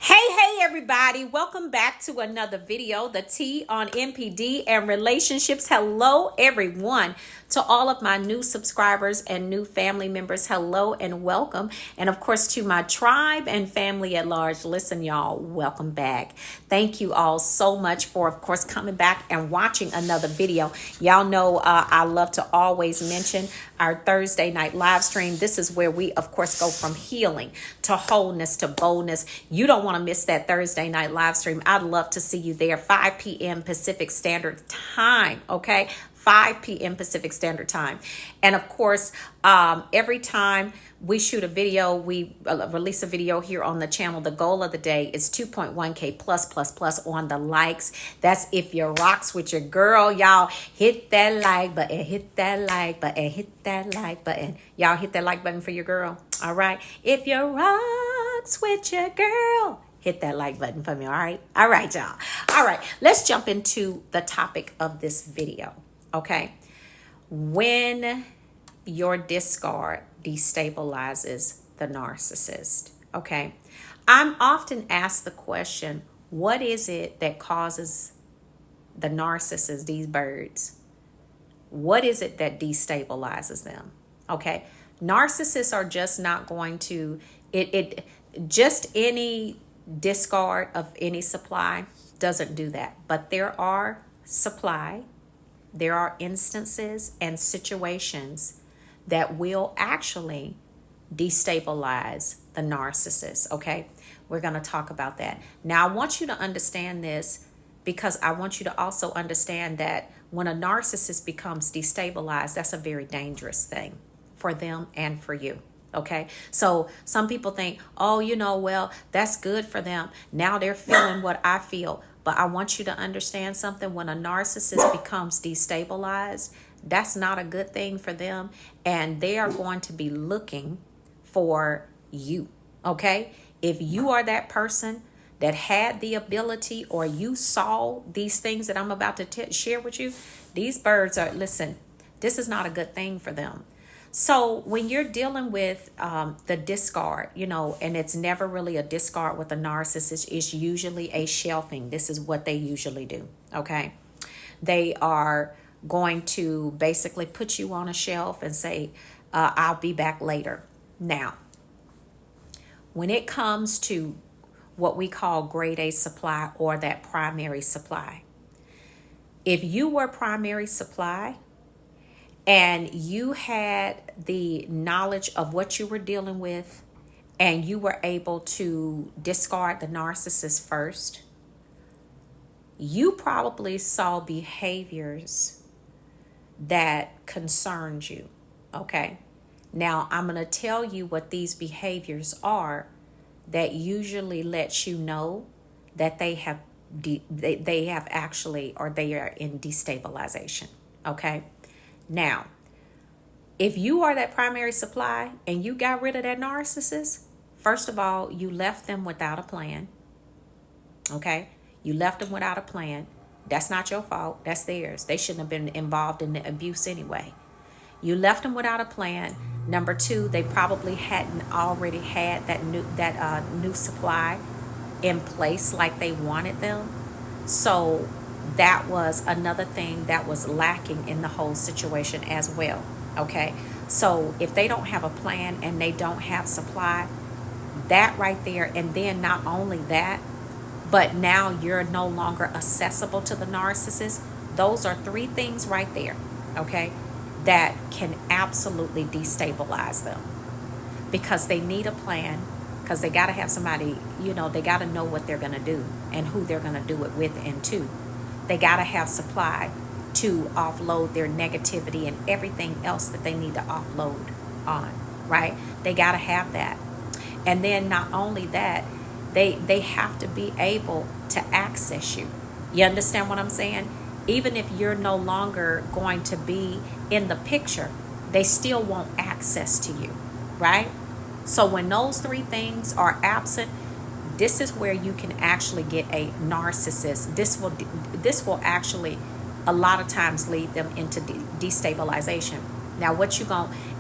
Hey everybody, welcome back to another video, the T on NPD and relationships. Hello everyone. To all of my new subscribers and new family members, hello and welcome. And of course to my tribe and family at large, listen y'all, welcome back. Thank you all so much for of course coming back and watching another video. Y'all know I love to always mention our Thursday night live stream. This is where we of course go from healing to wholeness to boldness. You don't want to miss that Thursday night live stream. I'd love to see you there, 5 p.m. Pacific Standard Time, okay? 5 p.m. Pacific Standard Time. And of course, every time we shoot a video, we release a video here on the channel. The goal of the day is 2.1K plus on the likes. That's if you rocks with your girl. Y'all hit that like button, hit that like button, hit that like button. Y'all hit that like button for your girl. All right. If you rocks with your girl, hit that like button for me. All right. All right, y'all. All right. Let's jump into the topic of this video. Okay. When your discard destabilizes the narcissist. Okay. I'm often asked the question, what is it that causes the narcissist, these birds? What is it that destabilizes them? Okay. Narcissists are just not going to, just any discard of any supply doesn't do that. But there are instances and situations that will actually destabilize the narcissist. Okay. We're going to talk about that. Now, I want you to understand this because I want you to also understand that when a narcissist becomes destabilized, that's a very dangerous thing for them and for you. Okay. So some people think, oh, well, that's good for them. Now they're feeling what I feel. But I want you to understand something. When a narcissist becomes destabilized, that's not a good thing for them. And they are going to be looking for you. Okay. If you are that person that had the ability or you saw these things that I'm about to share with you, these birds are, listen, this is not a good thing for them. So when you're dealing with the discard, and it's never really a discard with a narcissist, it's usually a shelving. This is what they usually do, okay? They are going to basically put you on a shelf and say, I'll be back later. Now, when it comes to what we call grade A supply or that primary supply, if you were primary supply, and you had the knowledge of what you were dealing with and you were able to discard the narcissist first, you probably saw behaviors that concerned you. Okay. Now I'm going to tell you what these behaviors are that usually lets you know that they have actually, or they are in destabilization. Okay. Now, if you are that primary supply and you got rid of that narcissist, first of all, you left them without a plan. Okay? You left them without a plan. That's not your fault. That's theirs. They shouldn't have been involved in the abuse anyway. You left them without a plan. Number two, they probably hadn't already had that new supply in place like they wanted them. So that was another thing that was lacking in the whole situation as well. Okay. So if they don't have a plan and they don't have supply, that right there. And then not only that, but now you're no longer accessible to the narcissist. Those are three things right there. Okay. That can absolutely destabilize them because they need a plan, because they got to have somebody, they got to know what they're going to do and who they're going to do it with and to. They got to have supply to offload their negativity and everything else that they need to offload on, right? They got to have that. And then not only that, they have to be able to access you. You understand what I'm saying? Even if you're no longer going to be in the picture, they still want access to you, right? So when those three things are absent, this is where you can actually get a narcissist. This will actually a lot of times lead them into destabilization. Now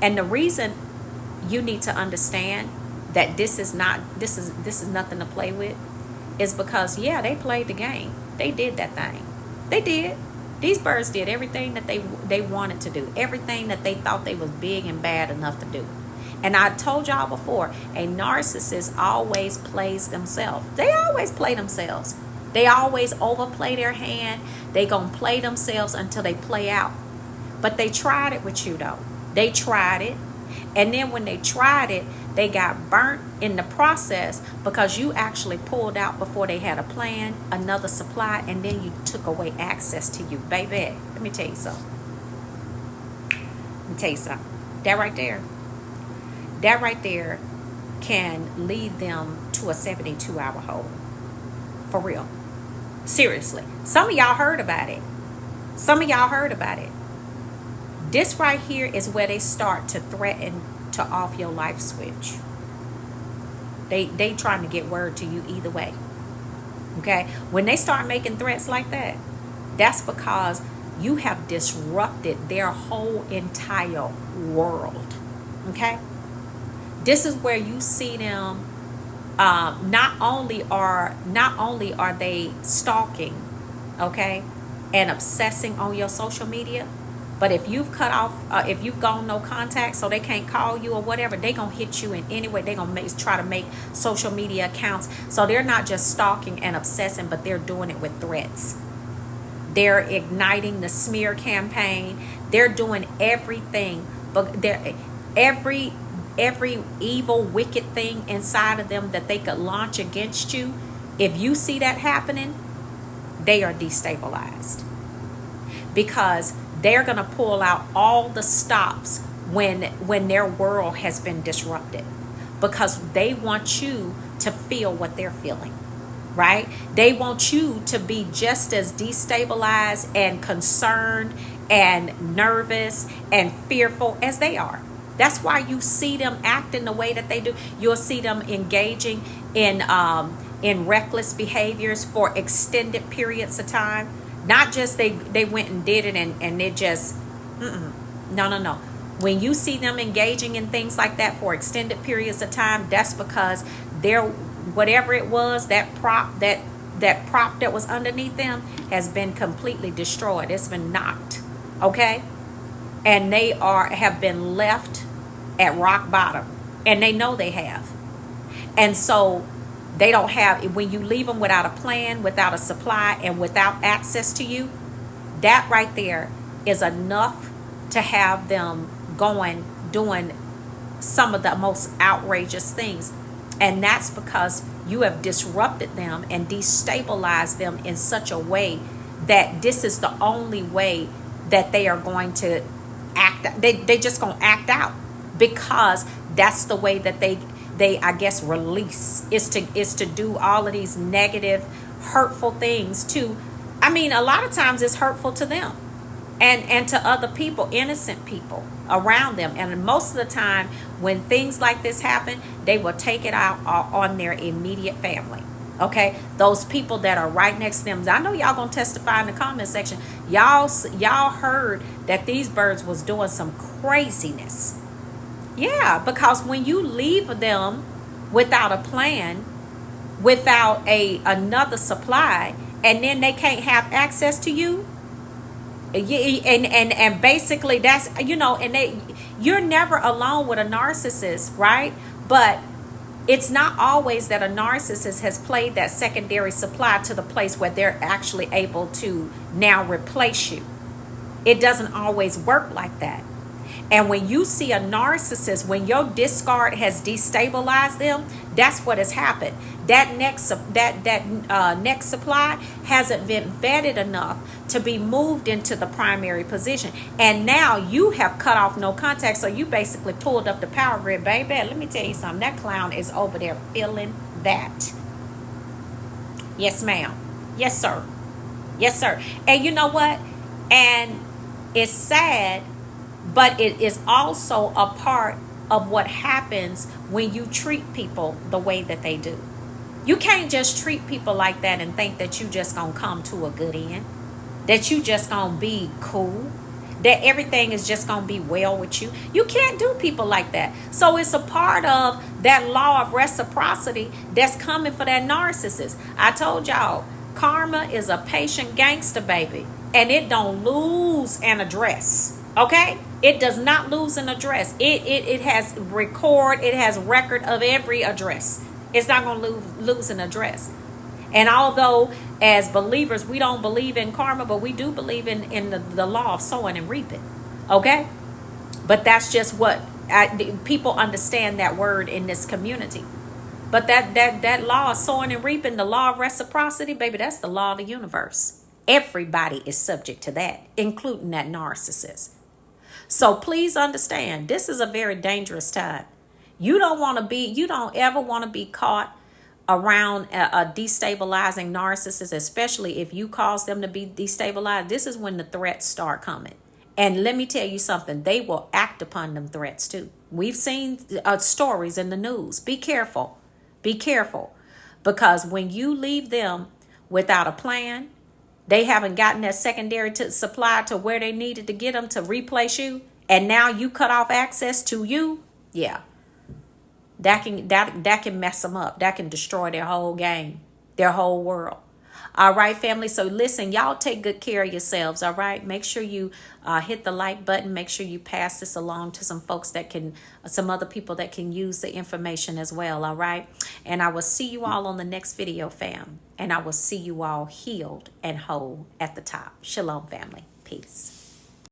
and the reason you need to understand that this is nothing to play with is because, yeah, they played the game. They did that thing. They did. These birds did everything that they wanted to do. Everything that they thought they was big and bad enough to do. And I told y'all before, a narcissist always plays themselves. They always play themselves. They always overplay their hand. They gonna play themselves until they play out. But they tried it with you though. They tried it. And then when they tried it, they got burnt in the process because you actually pulled out before they had a plan, another supply, and then you took away access to you. Baby, let me tell you something. That right there can lead them to a 72-hour hold. For real. Seriously. Some of y'all heard about it. This right here is where they start to threaten to off your life switch. They trying to get word to you either way. Okay? When they start making threats like that, that's because you have disrupted their whole entire world. Okay? This is where you see them. Not only are they stalking, okay, and obsessing on your social media, but if you've cut off, if you've gone no contact, so they can't call you or whatever, they gonna hit you in any way. They gonna try to make social media accounts. So they're not just stalking and obsessing, but they're doing it with threats. They're igniting the smear campaign. They're doing everything, but every evil, wicked thing inside of them that they could launch against you. If you see that happening, they are destabilized, because they're going to pull out all the stops when their world has been disrupted, because they want you to feel what they're feeling, right? They want you to be just as destabilized and concerned and nervous and fearful as they are. That's why you see them acting the way that they do. You'll see them engaging in reckless behaviors for extended periods of time. Not just they went and did it and it just, no. When you see them engaging in things like that for extended periods of time, that's because they're, whatever it was, that prop that was underneath them has been completely destroyed. It's been knocked, okay? And they have been left at rock bottom, and they know they have. And so they don't have, when you leave them without a plan, without a supply, and without access to you, that right there is enough to have them doing some of the most outrageous things. And that's because you have disrupted them and destabilized them in such a way that this is the only way that they are going to act. They just gonna act out, because that's the way that they I guess release is to do all of these negative, hurtful things to, I mean, a lot of times it's hurtful to them and to other people, innocent people around them. And most of the time when things like this happen, they will take it out on their immediate family. Okay, those people that are right next to them. I know y'all gonna testify in the comment section. Y'all heard that these birds was doing some craziness. Yeah, because when you leave them without a plan, without another supply, and then they can't have access to you, and basically that's, and you're never alone with a narcissist, right? But it's not always that a narcissist has played that secondary supply to the place where they're actually able to now replace you. It doesn't always work like that. And when you see a narcissist, when your discard has destabilized them, that's what has happened. That next supply hasn't been vetted enough to be moved into the primary position. And now you have cut off no contact, so you basically pulled up the power grid, baby. Let me tell you something. That clown is over there feeling that. Yes, ma'am. Yes, sir. Yes, sir. And you know what? And it's sad, but it is also a part of what happens when you treat people the way that they do. You can't just treat people like that and think that you just gonna come to a good end, that you just gonna be cool, that everything is just going to be well with you. You can't do people like that. So it's a part of that law of reciprocity that's coming for that narcissist. I told y'all, karma is a patient gangster, baby, and it don't lose an address. Okay, it does not lose an address. It has record of every address. It's not going to lose an address. And although as believers we don't believe in karma, but we do believe in the law of sowing and reaping. Okay, but that's just what people understand that word in this community. But that law of sowing and reaping, the law of reciprocity, baby, that's the law of the universe. Everybody is subject to that, including that narcissist. So please understand, this is a very dangerous time. You don't ever want to be caught around a destabilizing narcissist, especially if you cause them to be destabilized. This is when the threats start coming. And let me tell you something, they will act upon them threats too. We've seen stories in the news. Be careful. Be careful. Because when you leave them without a plan, they haven't gotten that secondary supply to where they needed to get them to replace you, and now you cut off access to you. Yeah, that can mess them up. That can destroy their whole game, their whole world. All right, family. So listen, y'all take good care of yourselves. All right. Make sure you hit the like button. Make sure you pass this along to some folks some other people that can use the information as well. All right. And I will see you all on the next video, fam. And I will see you all healed and whole at the top. Shalom, family. Peace.